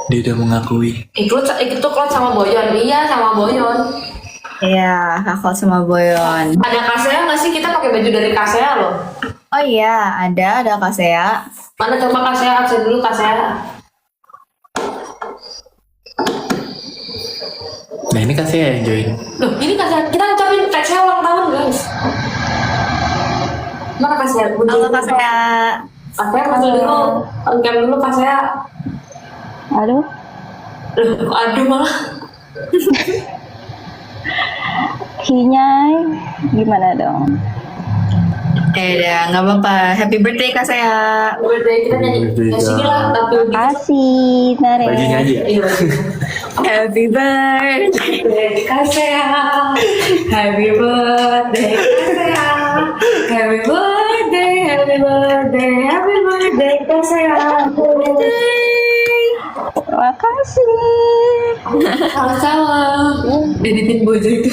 Dia udah mengakui. Itu Klot sama Boyon. Iya, sama Boyon. Iya, aku sama Boyon. Ada Kasea nggak sih? Kita pakai baju dari Kasea loh. Oh iya, ada Kasea. Mana coba Kasea, absen dulu Kasea. Nah ini kasih ya yang join. Loh, ini Kasea. Kita ngucapin Kasea ulang tahun, guys. Mana Kasea? Halo Kasea. Kasea muncul dulu. Angkat dulu Kasea. Aduh, Loh, aduh malah. Kinyai, gimana dong? Udah, nggak apa-apa. Happy birthday Kasea. Birthday kita nyanyi. Birthday, Ya sini lah, tapi Kasih, Nare. Bajunya aja ya? Iya. Happy birthday. Kasea. Happy birthday Kasea. Happy birthday, happy birthday, happy birthday Kasea. Terima kasih. Sama-sama. Editin Bojo itu.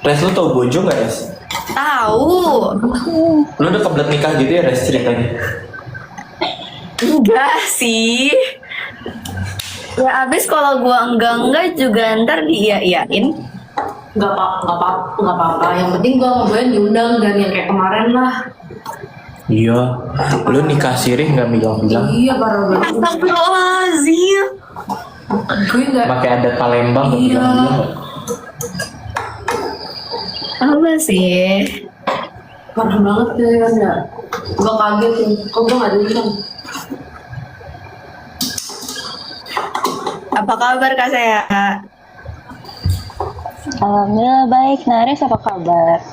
Res, lu tau Bojo gak Res? Tahu. Lu udah kebelet nikah gitu ya Res ceritanya? Enggak sih. Ya abis kalau gua enggak juga ntar diiyain. Nggak apa-apa. Yang penting gua ngobrolin diundang dan yang kayak kemarin lah. Iya. Lu nikah sirih gak bilang-bilang? Iya, parah banget. Astagfirullahaladzim. Gue nggak. Pakai adat Palembang gak Iya. bilang-bilang gak? Apa sih? Parah banget deh kan ya. Gua kaget sih. Kok gua nggak diundang? Apa kabar Kasea? Alhamdulillah baik. Nares apa kabar?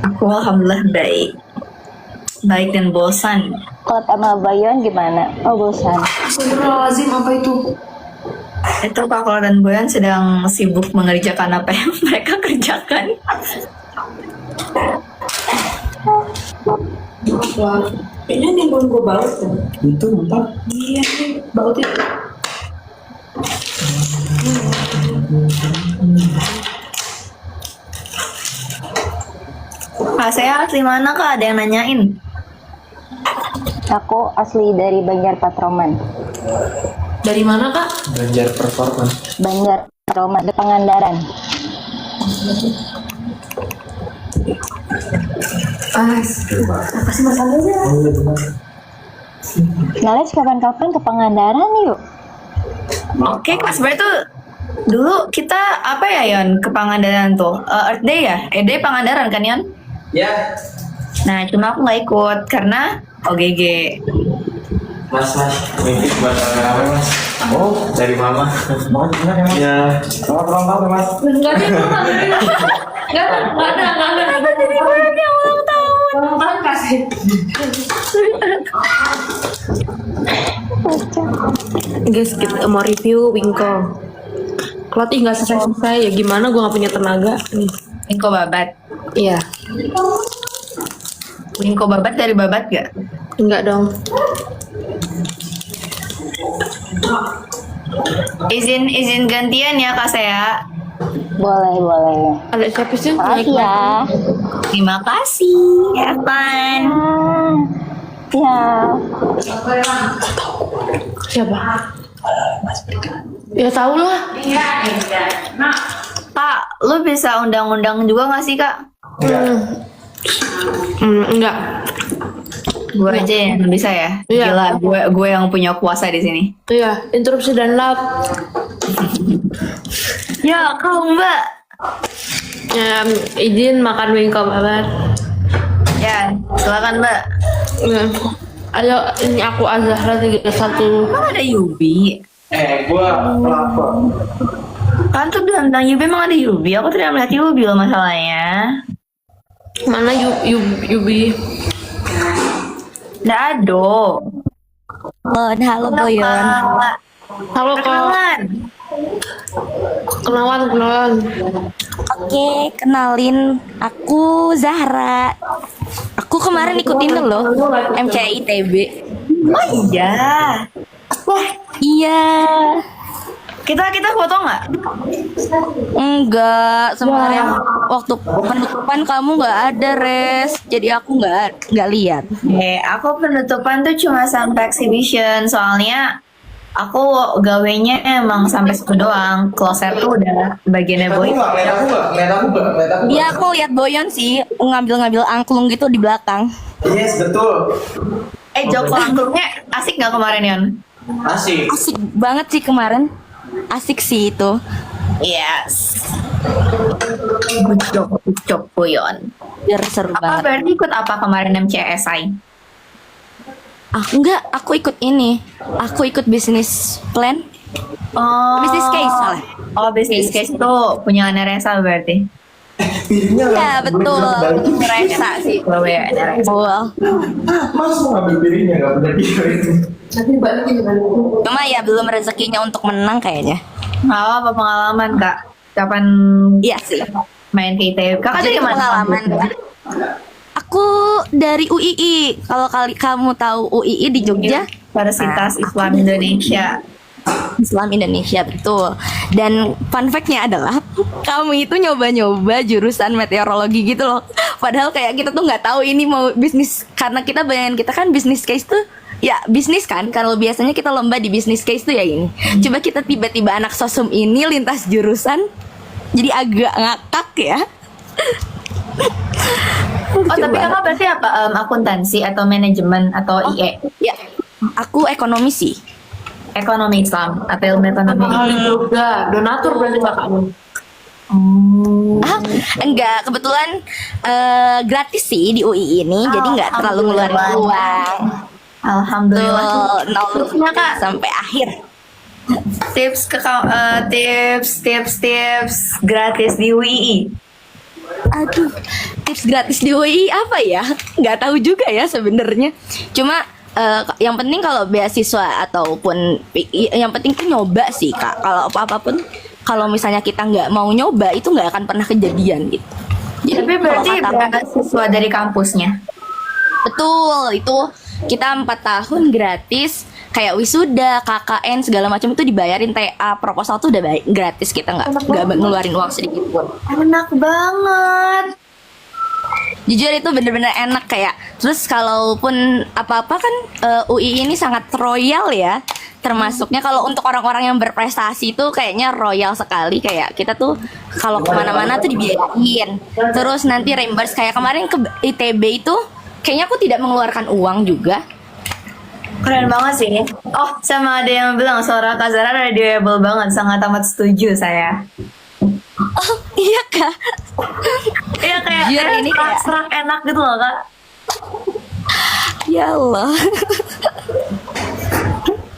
Aku alhamdulillah baik. Baik dan bosan. Klot sama Bayon gimana? Oh bosan. Astagfirullahaladzim, apa itu? Itu Kak Kolo dan Boyan sedang sibuk mengerjakan apa yang mereka kerjakan. Wah, kayaknya nih belum gua baut kan? Itu empat. Iya nih, baut itu. Kasea asli mana Kak? Ada yang nanyain. Aku asli dari Banjar Patroman. Dari mana Kak? Banjar performance. Banjar Patroman, di Pangandaran. Apa sih masalahnya? Nares kapan-kapan ke Pangandaran yuk. Oke, Kak sebenarnya tuh dulu kita apa ya Yon ke Pangandaran tuh? Earth Day ya? Earth Day Pangandaran kan Yon? Ya. Nah cuma aku nggak ikut karena OGG. Mas, mimpi buat rame-rame Mas. Oh, dari mama. Mau gimana ya Mas? Ya, selamat ulang tahun ya Mas. Enggak ada, enggak ada. Jadi banyak yang ulang tahun. Ulang tahun kasih. Guys, kita mau review Winko. Klot nggak selesai ya gimana? Gue nggak punya tenaga nih. Winko babat. Iya, Winko babat dari babat gak? enggak dong. Izin gantian ya Kak Sea. Boleh. Ada siapa sih? Makasih ya. Terima kasih. Evan. Ya. Siapa? Ya tahu lah. Kak, lu bisa undang-undang juga gak sih Kak? Enggak. Gue aja yang bisa ya. Iya. Gila, gue yang punya kuasa di sini. Iya, interupsi dan lap. Ya, kau Mbak. Izin makan Winko banget. Ya, silakan Mbak. Ayo, ini aku Azahra 31. Emang ada Yubi? Gua pelapor. Kan tuh bilang tentang Yubi emang ada Yubi. Aku tidak melihat Yubi loh masalahnya. Mana Yubi? Nggak ada. Halo Boyon. Halo kak. Kenalan. Kenalan. Oke, kenalin aku Zahra. Aku kemarin ikutin loh MCI ITB. Oh iya. Iya. Kita foto nggak? Enggak, sebenarnya waktu penutupan kamu nggak ada, Res. Jadi aku nggak lihat. Aku penutupan tuh cuma sampai exhibition, soalnya aku gawenya emang sampai situ doang. Closet tuh udah bagiannya boy. Ngeliat aku nggak? Iya, aku lihat Boyon sih ngambil angklung gitu di belakang. Yes, betul. Joko angklungnya asik nggak kemarin, Yon? Asik. Asik banget sih kemarin. Asik sih itu. Yes. Good job, Boyon. Biar seru Apa banget. berarti ikut apa kemarin MCSI? Aku ikut ini. Aku ikut bisnis plan. Oh. Business case salah. Oh, business case itu punya Resa berarti. Piringnya Iya, betul. Resa sih, kalau ya ada Resa. Betul. Mas mau ngambil piringnya nggak punya piring. Cuma ya belum rezekinya untuk menang kayaknya. Nggak apa pengalaman kak. Kapan Iya sih. main ke ITB? Kakak Jadi dari mana? pengalaman. Aku dari UII. Kalau kamu tahu UII di Jogja, Universitas Islam Indonesia. Islam Indonesia, betul. Dan fun fact-nya adalah kamu itu nyoba-nyoba jurusan meteorologi gitu loh. Padahal kayak kita tuh nggak tahu ini mau bisnis, karena kita bayangan kita kan bisnis case tuh ya bisnis kan. Kalau biasanya kita lomba di bisnis case tuh ya ini. Coba kita tiba-tiba anak sosum ini lintas jurusan, jadi agak ngakak ya. Oh tapi kakak berarti apa? Akuntansi atau manajemen atau IE? Ya, aku ekonomi sih. Ekonomi Islam atau ilmu ekonomi? Juga donatur berarti kakakmu. Ah, enggak, kebetulan gratis sih di UI ini, jadi nggak terlalu ngeluarin uang. Alhamdulillah. Tuh, nol Tipsnya, Kak. sampai akhir. Tips gratis di UI. Aduh, tips gratis di UI apa ya? Nggak tahu juga ya sebenarnya. Cuma yang penting kalau beasiswa ataupun yang penting tuh nyoba sih kak. Kalau apapun, kalau misalnya kita nggak mau nyoba itu nggak akan pernah kejadian gitu. Jadi, Tapi berarti kalau kata- beasiswa dari kampusnya. betul itu kita 4 tahun gratis. Kayak wisuda, KKN segala macam itu dibayarin, TA, proposal tuh udah gratis, kita nggak ngeluarin uang sedikit pun. Enak banget. Jujur itu bener-bener enak kayak. Terus kalaupun apa-apa kan UI ini sangat royal ya. Termasuknya kalau untuk orang-orang yang berprestasi itu kayaknya royal sekali. Kayak kita tuh kalau kemana-mana tuh dibiayain. Terus nanti reimburse kayak kemarin ke ITB itu kayaknya aku tidak mengeluarkan uang juga. Keren banget sih. Oh, sama ada yang bilang suara Kak Zara radioable banget. Sangat amat setuju saya. Oh iya kak. Iya kayak Jujur, ini kayak- serak enak gitu loh Kak. Ya Allah.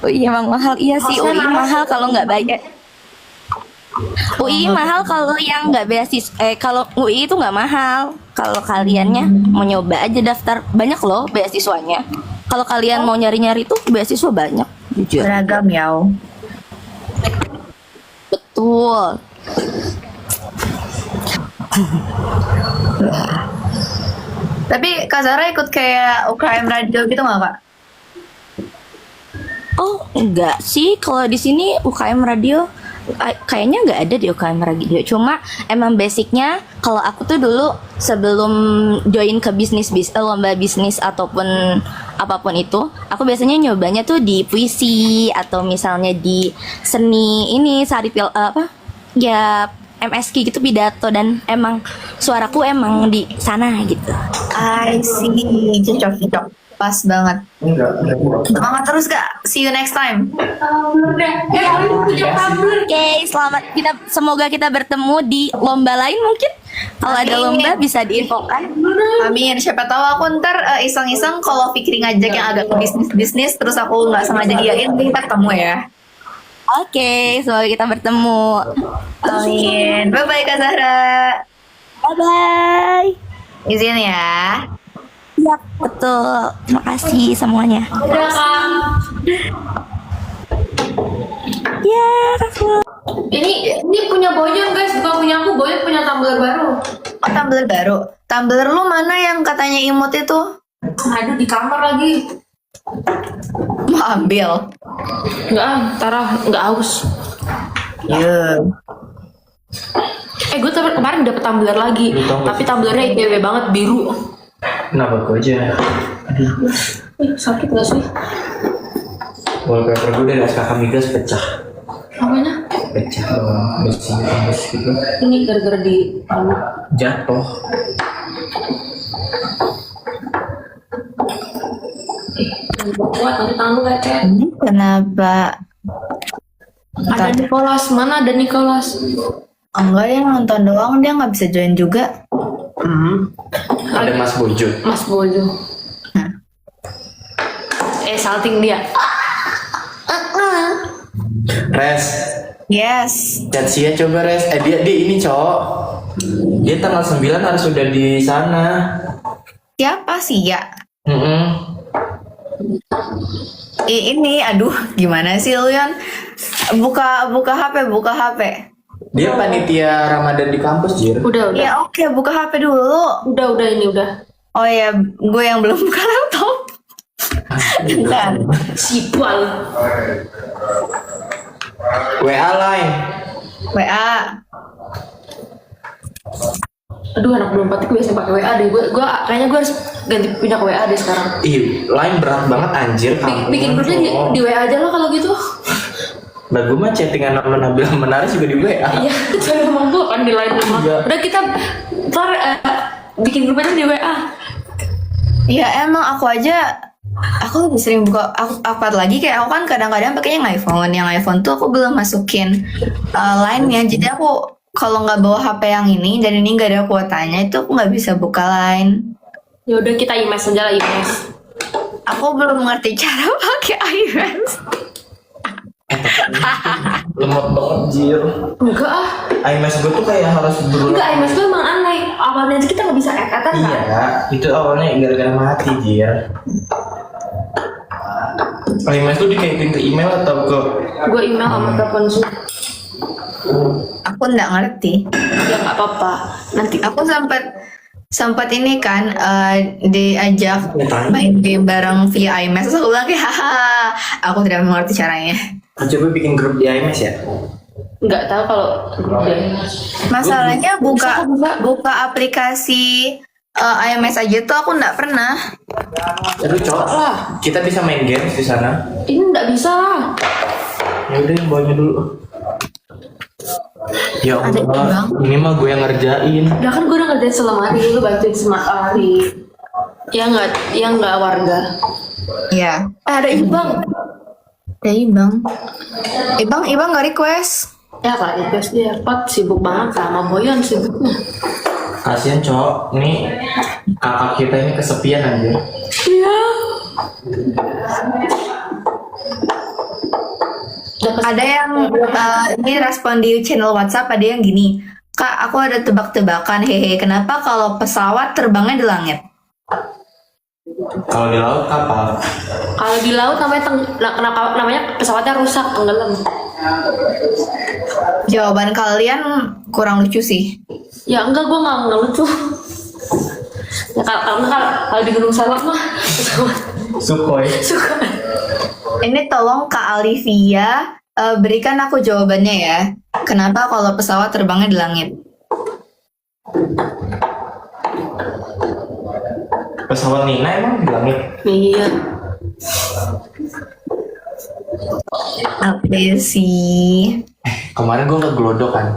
Oh iya emang mahal. Iya sih UI mahal kalau nggak bayar. UI mahal kalau yang nggak beasiswa. Kalau UI itu nggak mahal. Kalau kaliannya mau nyoba aja daftar, banyak loh beasiswanya. Kalau kalian mau nyari-nyari tuh beasiswa banyak. Jujur. Beragam ya. Betul. Tapi Kak Zara ikut kayak UKM radio gitu nggak Kak? Oh enggak sih, kalau di sini UKM radio kayaknya nggak ada di UKM radio. Cuma emang basicnya kalau aku tuh dulu sebelum join ke lomba bisnis ataupun apapun itu, aku biasanya nyobanya tuh di puisi atau misalnya di seni ini ya MSK gitu, pidato, dan emang suaraku emang di sana gitu. I see. Cocok. Pas banget. Semangat terus Kak. See you next time. Oke, semoga kita bertemu di lomba lain mungkin. Kalau ada lomba bisa diinfokan. Amin. Siapa tahu aku ntar iseng-iseng kalau Fikri ngajak yang agak ke bisnis terus aku nggak sengaja diain, kita ketemu ya. Oke, semoga kita bertemu. Amin. Bye bye Kak Zahra. Bye bye. Izin ya. Iya, betul. Terima kasih semuanya. Ya, aku. Ini punya Boyan guys, bukan punya aku. Boyan punya tumbler baru. Oh tumbler baru. Tumbler lu mana yang katanya imut itu? Aduh di kamar lagi. Mau ambil. Enggak, Tara nggak haus. Iya. Gue kemarin dapet tumbler lagi, Lu tau gak tapi tumblernya ITW banget, biru. Kenapa gue aja? Sakit gak sih? Wallpaper gue dari SKK Migas pecah. Apanya? Pecah doang. Besi gitu. Ini gara-gara di Jatuh. kuat, nanti tangan lu lecet. Ini kenapa? Ada Nicholas, mana ada Nicholas? Enggak, dia nonton doang, dia nggak bisa join juga. Ada Mas Bojo. Mas Bojo. Salting dia. Res. Yes. Chat Sia coba Res. Dia ini cowok. Dia tanggal 9 harus sudah di sana. Siapa sih ya? Ini, aduh, gimana sih lu Yan? Buka HP. Dia panitia Ramadan di kampus, Jir. Udah. Ya oke, buka HP dulu. Udah ini udah. Oh ya, gue yang belum buka laptop. Bentar. Sipal. WA line. WA. Aduh, anak belum patik biasa pakai WA deh. Gue kayaknya gue harus ganti pindah ke WA deh sekarang. Ih, line berat banget anjir. Bikin grupnya di WA aja lo kalau gitu. Nah, gue mah chattingan sama Nabila Menaris juga di WA. Iya, cari ngomong gue kan di line rumah. Iya. Udah kita ntar bikin grupnya di WA. Ya emang aku lebih sering buka apa lagi, kayak aku kan kadang-kadang pakainya yang iPhone tuh aku belum masukin line-nya, jadi aku kalau nggak bawa HP yang ini dan ini nggak ada kuotanya itu aku nggak bisa buka line. Ya udah kita imes aja lah, imes. Aku belum ngerti cara pakai iOS. Lemot banget, Jir. Enggak ah. iMess gue tuh kayak harus berulang. Enggak, imes tuh emang aneh. Awalnya aja kita nggak bisa add-addan kan? Iya, itu awalnya gara-gara mati, Jir. iMess tuh dikaitin ke email atau ke... Gue email sama telepon Zoom. Aku nggak ngerti. Ya nggak apa-apa. Nanti Aku sempat ini kan diajak main game bareng via iMess. Terus aku bilang kayak haha, aku tidak mengerti caranya. Coba bikin grup di iMess ya? nggak tahu kalau udah. Masalahnya buka aplikasi iMess aja tuh aku nggak pernah. Aduh, cowok lah. Kita bisa main games di sana. Ini nggak bisa lah. Ya udah, yang bawanya dulu. Ya Allah, ini mah gue yang ngerjain. Ya kan gue udah ngerjain selemari, lu bantuin selemari. Ya nggak warga. Ya. Ada Ibang. Ya Ibang nggak request. Ya Kak, request dia. Pat sibuk banget sama Boyan sibuknya. Kasian cowok, ini kakak kita ini kesepian aja. Iya. Ada yang ini respon di channel WhatsApp, ada yang gini, Kak, aku ada tebak-tebakan, hehe, kenapa kalau pesawat terbangnya di langit? Kalau di laut kapal. Kalau di laut namanya pesawatnya rusak, tenggelam. Jawaban kalian kurang lucu sih. Ya enggak, gue nggak lucu. Ya kalau di Gunung Salak mah pesawat Sukhoi. suka. Ini tolong Kak Alivia berikan aku jawabannya ya. Kenapa kalau pesawat terbangnya di langit? Pesawat Nina emang di langit? Iya. Apa sih? Kemarin gue ngeglodok kan.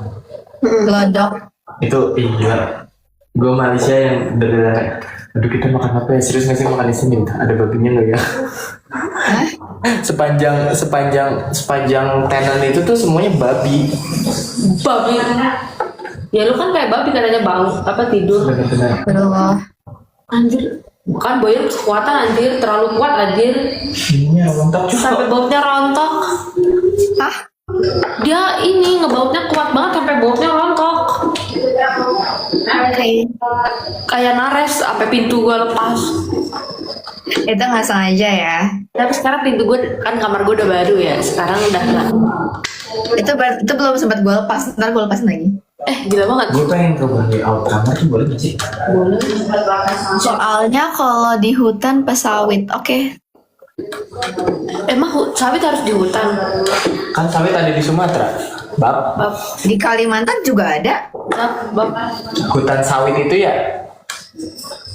Glodok. Itu iya. Gue Malaysia yang dari aduh, kita makan apa ya? Serius nggak sih makan di sini? Ada babinya nggak ya? sepanjang tenan itu tuh semuanya babi. Babi. Ya lu kan kayak babi katanya bang, tidur. Benar-benar. Aduh. Anjir, kan Boyan kekuatan anjir, terlalu kuat anjir. Ini rontok juga. Sampai bautnya rontok. Hah? Dia ini ngebautnya kuat banget sampai bautnya rontok. Oke. Kayak Nares, sampai pintu gua lepas. Itu nggak sengaja ya. Tapi sekarang pintu gua kan kamar gua udah baru ya. Sekarang udah enggak. Itu belum sempat gue lepas. Ntar gue lepasin lagi. Gila banget. Gue pengen coba di out kamar tuh boleh nggak sih? Boleh. Soalnya kalau di hutan pesawit, oke. Emang sawit harus di hutan? Kan sawit ada di Sumatera. Bab, Di Kalimantan juga ada. Bab. hutan sawit itu ya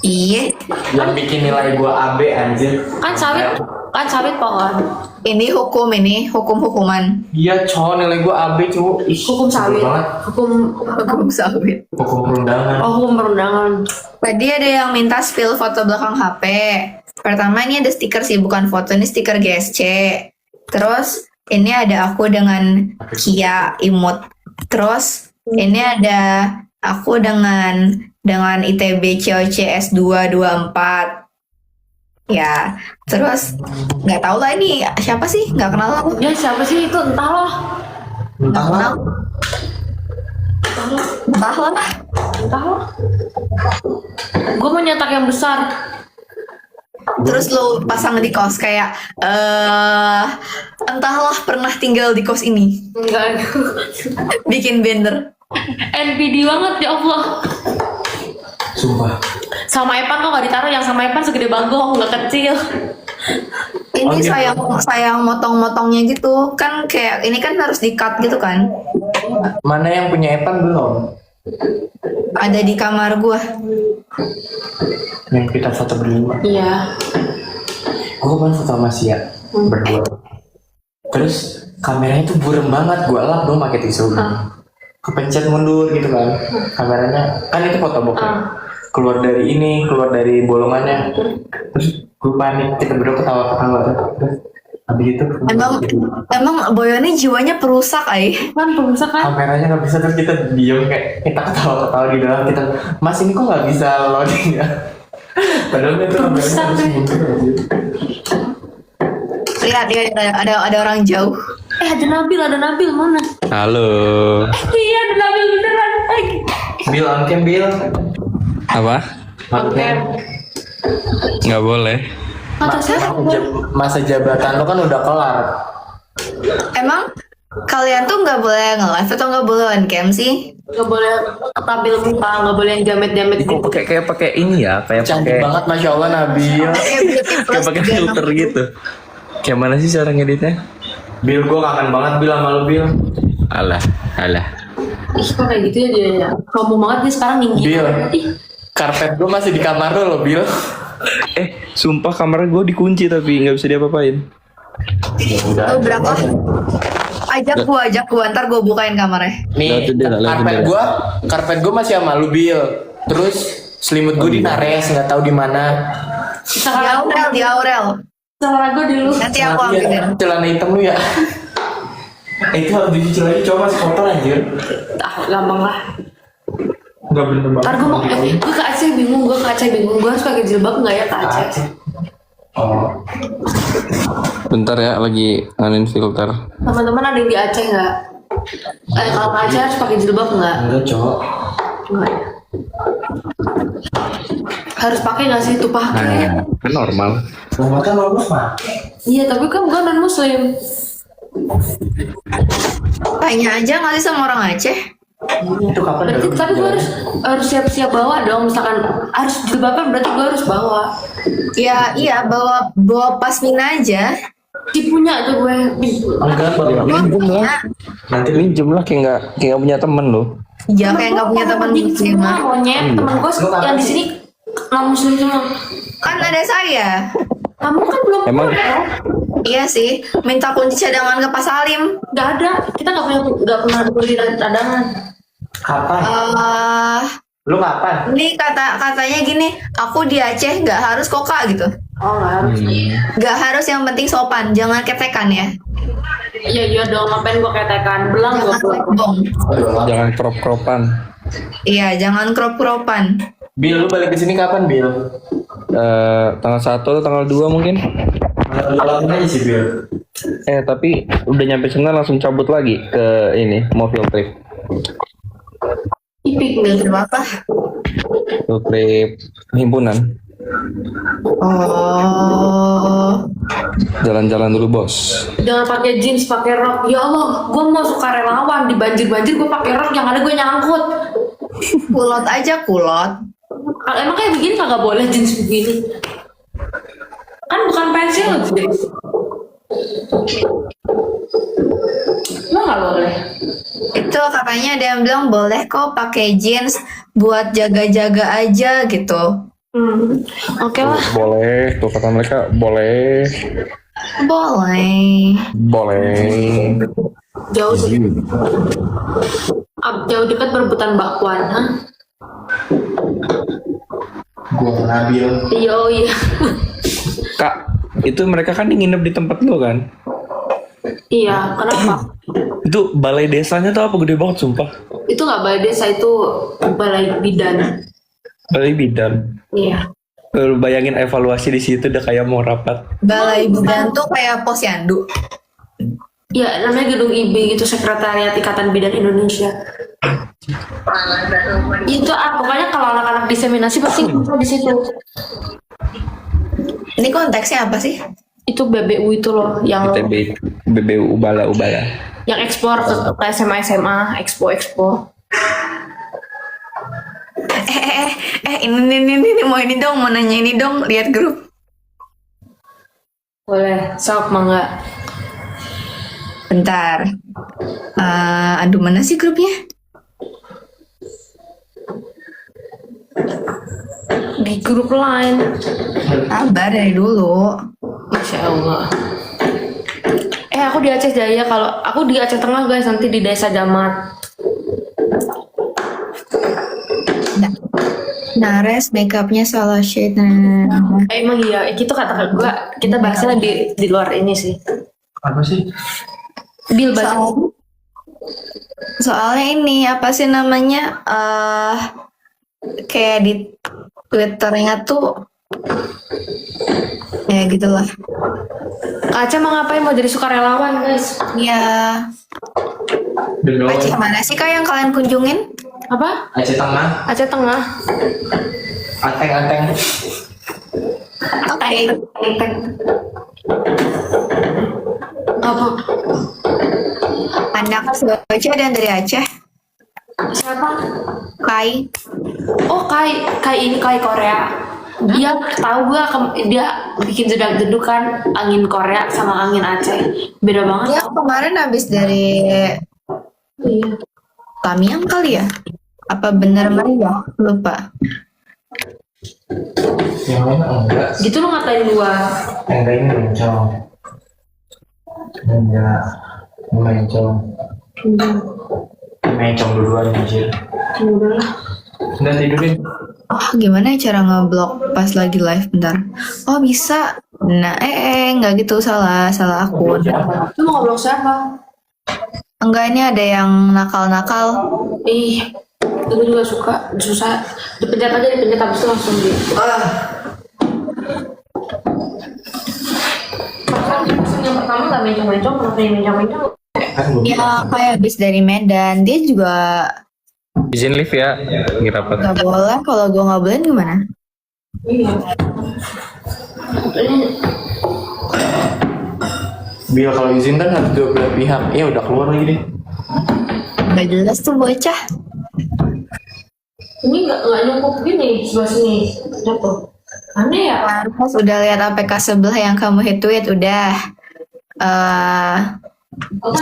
Iya. yang bikin nilai gua AB anjir. Kan sawit pohon. Ini hukum-hukuman. Iya, cowok nilai gua AB, cu. Ih, Hukum sebel sawit. banget. Hukum sawit. Hukum perundangan. Oh, hukum perundangan. Tadi ada yang minta spill foto belakang HP. Pertama ini ada stiker sih, bukan foto, ini stiker GSC. Terus ini ada aku dengan Kia imut. Terus ini ada aku dengan ITB COC S224. Ya, terus nggak tahu lah ini siapa sih, nggak kenal aku. Ya siapa sih itu? Entahlah. Nggak kenal. Entahlah. Gue mau nyetak yang besar. Terus lo pasang di kos kayak entahlah pernah tinggal di kos ini. Enggak. Bikin banner. NPD banget ya Allah. Sumpah. Sama Epan kok nggak ditaruh, yang sama Epan segede bagong, nggak kecil. Ini Oh, gitu. sayang motong-motongnya gitu. Kan kayak ini kan harus di-cut gitu kan. Mana yang punya Epan belum? Ada di kamar gua. Yang kita foto berdua. Iya. Gua kan foto sama Sia berdua. Terus kameranya tuh burem banget, gua lap dong pakai tisu. Kepencet mundur gitu kan. Kameranya kan itu foto bokep. Keluar dari bolongannya. Terus gue panik, kita berdua ketawa-ketawa. Terus habis itu Emang Boyo ini jiwanya perusak, Kan pemirsa kan. kameranya nggak bisa, terus kita diem kayak kita ketawa-ketawa di dalam. Kita, Mas ini kok nggak bisa loading ya? Padahal itu kameranya harus mundur aja. Lihat ya, ada orang jauh. Ada Nabil mana? Halo. Iya, ada Nabil beneran. Bill, on cam Bill. Apa? On cam. Nggak boleh. Kata siapa? Masa jabatan lo kan udah kelar. Emang kalian tuh nggak boleh nge-live atau nggak boleh on cam sih? Nggak boleh tampil muka, nggak boleh yang jamet-jamet Kok gitu. kayak pakai ini ya, kayak Cantik pakai banget, Masya Allah Nabil. kayak pakai filter gitu. Kayak mana sih cara ngeditnya? Bill, gue kangen banget Bill sama lo Bill. Alah. Ih, kok kayak gitu ya dia ya. Sombong banget dia sekarang tinggi. Bill, Ih, karpet gue masih di kamar lo Bill. Sumpah kamar gue dikunci tapi nggak bisa diapa-apain. Oh, berapa? Ajak gua, ntar gua bukain kamarnya. Nih, karpet gue masih sama lu Bill. Terus selimut gue di Nares, nggak tahu di mana. Di Aurel. Suara gue dulu. Nanti aku ambilin. Celana hitam lu ya. Itu harus dicuci lagi, coba masih kotor anjir. Gampang lah. Nggak bener banget. Ntar gue mau, gue ke Aceh bingung, gue harus pakai jilbab nggak ya ke Aceh? Oh, Bentar ya, lagi nganin filter. Teman-teman ada yang di Aceh nggak? Kalau ke Aceh harus pakai jilbab nggak? enggak cowok. Nggak ya. Harus pakai nggak sih? Itu pakai. Kan normal. Rumah kan bagus mah. Iya, tapi kan gue non Muslim. Tanya aja nggak sih sama orang Aceh? Itu kapan Berarti baru tapi gue jalan? harus siap-siap bawa dong. Misalkan harus jilbaban, berarti gue harus bawa. Ya iya, bawa pasmina aja. Punya tuh gue. Enggak, Minjem lah. nanti Minjem lah kayak nggak punya temen loh. Ya kayak nggak punya teman muslim semua mah. monyet. Temen gue yang di sini non Muslim semua. Kan ada saya. Kamu kan belum Emang- punya. Iya sih, minta kunci cadangan ke Pak Salim. Nggak ada. Kita nggak pernah beli cadangan. kapan? Lu kapan? Ini katanya gini, aku di Aceh nggak harus kok Kak gitu. Oh, nggak harus. Nggak harus, yang penting sopan, jangan ketekan ya. Iya dong. Ngapain gue ketekan? Belang gue. Jangan bong. Jangan crop-cropan. Iya, jangan crop-cropan. Bill, lu balik ke sini kapan, Bill? Tanggal 1 atau tanggal 2 mungkin. Lakuin aja sih, Bill. Tapi udah nyampe sana langsung cabut lagi ke ini, mau field trip. Ipik nih. Filter apa? Field trip himpunan. Oh, Jalan-jalan dulu, Bos. Jangan pakai jeans, pakai rok. Ya Allah, gue mau suka relawan di banjir-banjir gue pakai rok yang ada gue nyangkut. kulot aja kulot. Emang kayak begini kagak boleh jeans begini? Kan bukan pensil, guys. Lo nggak nggak boleh? Itu katanya ada yang bilang boleh kok pakai jeans buat jaga-jaga aja gitu. Oke lah. Boleh, tuh kata mereka boleh. Boleh. Boleh. Jauh sih. Jauh dekat berebutan bakwan, hah? Gue Nabil. Iya, oh iya. Kak, itu mereka kan nginep di tempat lo kan? Iya, kenapa? Itu balai desanya tuh apa gede banget sumpah. Itu nggak balai desa, itu balai bidan. Balai bidan. Iya. Lu bayangin evaluasi di situ udah kayak mau rapat. Balai bidan tuh kayak posyandu. Ya, namanya gedung IB gitu, Sekretariat Ikatan Bidan Indonesia. Itu pokoknya kalau anak-anak diseminasi pasti ngumpul di situ. Ini konteksnya apa sih? Itu BBU itu loh, yang ITB, BBU Ubala. yang eksplor ke SMA SMA, expo. Ini mau ini dong, mau nanya ini dong, lihat grup. Boleh, sok mangga. Bentar. Aduh, mana sih grupnya? Di grup lain. Sabar dari dulu. Masya Allah. Aku di Aceh Jaya, kalau aku di Aceh Tengah guys, nanti di Desa Jamat. Nares makeupnya salah shade. Emang iya, itu kata gua, kita bahasnya di luar ini sih. Apa sih? Bil bahasa. Soalnya ini apa sih namanya? Kayak di Twitternya tuh ya gitulah. Kak Aceh mau ngapain? Mau jadi sukarelawan guys? Ya, Demi Aceh Allah. mana sih kak yang kalian kunjungin? Apa? Aceh Tengah. Aceh Tengah. Anteng. Oke. Apa? Anak Aceh ada yang dari Aceh. Siapa? Kai. Oh, Kai Korea. Dia tahu gua dia bikin jedak-jeduk kan, angin Korea sama angin Aceh. Beda banget. Dia kemarin habis dari Iya. Tamiang kali ya? Apa benar Maria? Lupa. Yang lain enggak. Gitu lu ngatain gua. Enggak ini mencong. Enggak. Mencong. Mencong duluan anjir. Udah lah. Udah tidurin. Oh, gimana ya cara ngeblok pas lagi live? Bentar. Oh, bisa. Nah, nggak gitu, salah akun. Lu mau ngobrol siapa? Enggak, ini ada yang nakal-nakal. Ih, itu juga susah. Dipencet habis itu langsung di. Yang pertama nggak mencong-mencong, kenapa yang mencong-mencong? Kan gue Ya, kayak habis dari Medan. Dia juga Izin live ya, lagi rapat. nggak boleh. Kalau gue nggak boleh gimana? Iya. Bil kalau izin kan harus dua belah pihak. Ya udah keluar lagi deh. Nggak jelas tuh bocah. Ini nggak nyukup gini sebelah sini. Jatuh. Aneh ya? Pas udah lihat APK sebelah yang kamu hit-tweet, udah.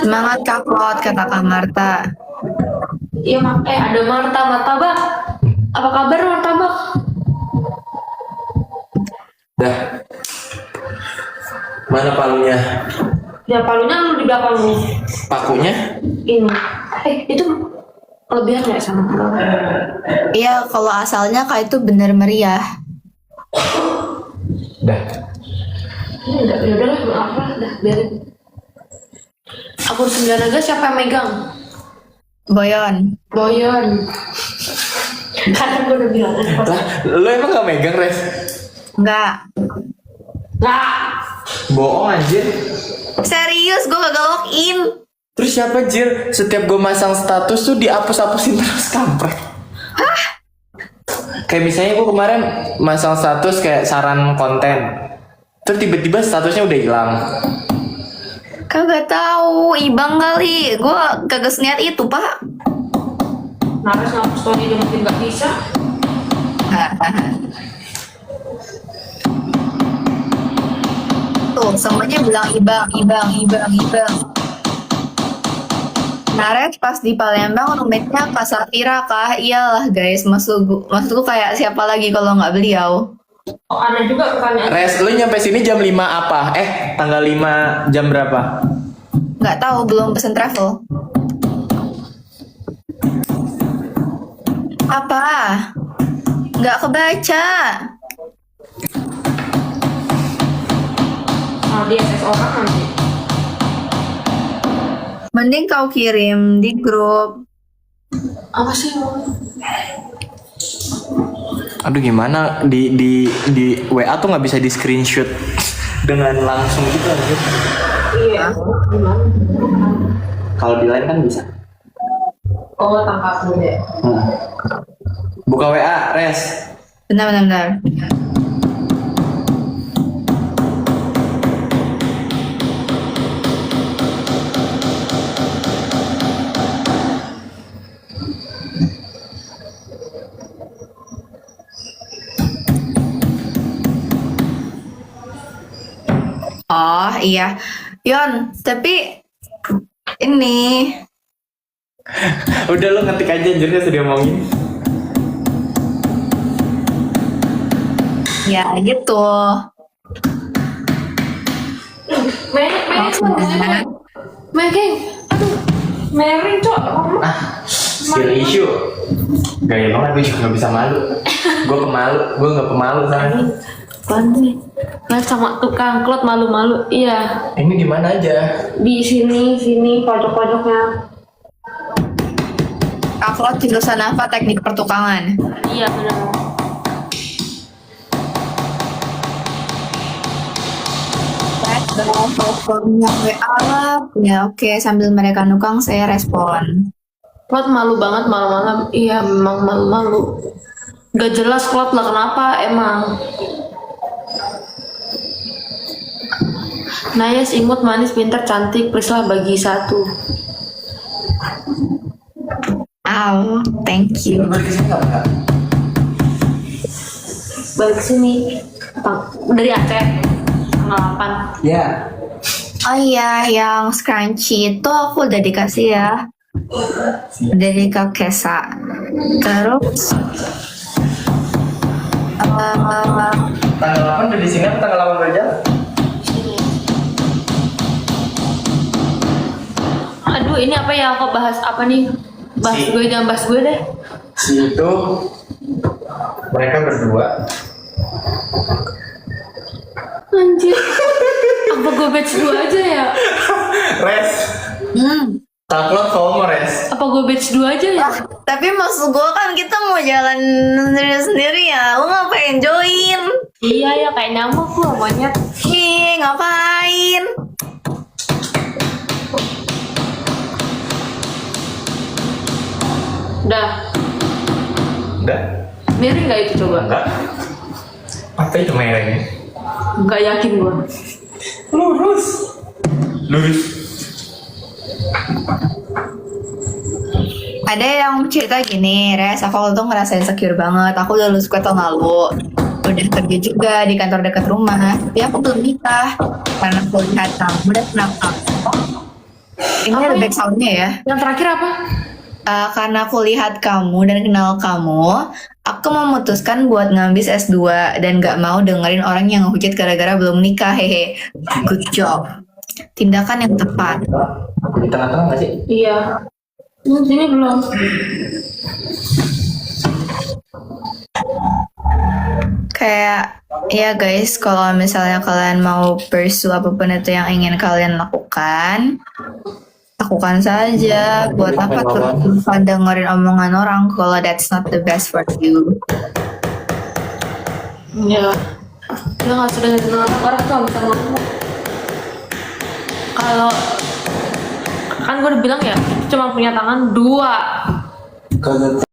Semangat Kak Klot, kata Kak Marta. Iya, ada martabak. Apa kabar martabak? Dah. Mana palunya? Ya palunya lu di belakang nih. Pakunya? Ini. Itu kelebihan nggak sama? Iya, kalau asalnya Kak itu bener meriah. Dah. Ini udah lah, maaf lah, dah biarin. Akun 9 naga siapa yang megang? Boyon. Karena gue udah bilang. Lah, lo emang gak megang, Res? Enggak. Nggak. Bohong anjir. Serius, gue gak login. Terus siapa Jir? Setiap gue masang status tuh dihapus-hapusin terus kampret. Hah? Kayak misalnya gue kemarin masang status kayak saran konten. Terus tiba-tiba statusnya udah hilang. Kagak tahu, ibang kali. Gue kagak seniat itu, Pak. Naras ngapus story dia mungkin nggak bisa. Tuh, semuanya bilang ibang. Naret pas di Palembang roommate-nya Kak Safira kah? Iyalah guys, maksudku kayak siapa lagi kalau nggak beliau? Oh, ada juga pertanyaan. Res, lu nyampe sini jam 5 apa? Tanggal 5 jam berapa? Nggak tahu, belum pesen travel. Apa? Nggak kebaca. Oh, di SS orang nanti. Mending kau kirim di grup. Apa sih? Aduh gimana di WA tuh nggak bisa di screenshot dengan langsung gitu aja. Iya. Gimana? Kalau di lain kan bisa. Oh, tangkap dulu deh. Buka WA, Res. Bentar. Oh iya, Yon, tapi ini Udah lu ngetik aja anjir gak usah diomongin. ya gitu. Maksudnya, Megeng, aduh, Mary cok. Skill issue. Gaya banget gue juga gak bisa malu. Gue gak pemalu soalnya. Nih, sama tukang klot malu-malu. Iya, Ini di mana aja? di sini pojok-pojoknya. Upload jurusan apa? Teknik pertukangan. Iya benar. Teleponnya WA lah. Ya oke, sambil mereka nukang saya respon. Klot malu banget malam-malam. Iya, memang malu-malu. Gak jelas klot lah kenapa emang. Nayas imut manis pintar cantik please lah bagi satu. Thank you. Balik ke sini nggak? Balik sini dari Aceh tanggal 8. Ya. Oh iya, yang scrunchie itu aku udah dikasih ya dari Kak Kesa. Terus Tanggal 8 udah di sini apa tanggal 8 berjalan? Aduh ini apa ya aku bahas apa nih? Bahas gue jangan bahas gue deh. Si itu mereka berdua. Anjir. Apa gue batch 2 aja ya? Res. Taklot FOMO Res. Apa gue batch 2 aja ya? tapi maksud gue kan kita mau jalan sendiri-sendiri ya. Lu ngapain join? Iya ya kayak nyamuk gue monyet. Ih, ngapain? Udah. Enggak. Miring gak itu coba? Enggak. Apa itu merahnya? Gak yakin gue. Lurus. Ada yang cerita gini, Res, aku tuh ngerasa insecure banget. Aku udah lulus tahun lalu. Udah kerja juga di kantor dekat rumah. Tapi aku belum nikah. Karena aku lihat kamu dan kenapa. Ini Apa ada ya? back sound-nya ya. Yang terakhir apa? Karena aku lihat kamu dan kenal kamu, aku memutuskan buat ngambil S2 dan gak mau dengerin orang yang ngehujat gara-gara belum nikah. Hehe. Good job. Tindakan yang tepat. Di tengah-tengah nggak sih? Iya. Sini belum. Kayak ya guys, kalau misalnya kalian mau pursue apapun itu yang ingin kalian lakukan saja. Buat apa terus dengerin omongan orang kalau that's not the best for you. Iya. Dia nggak sudah dengar orang tuh nggak bisa ngomong. Kalau kan gue udah bilang ya, cuma punya tangan 2. Kagak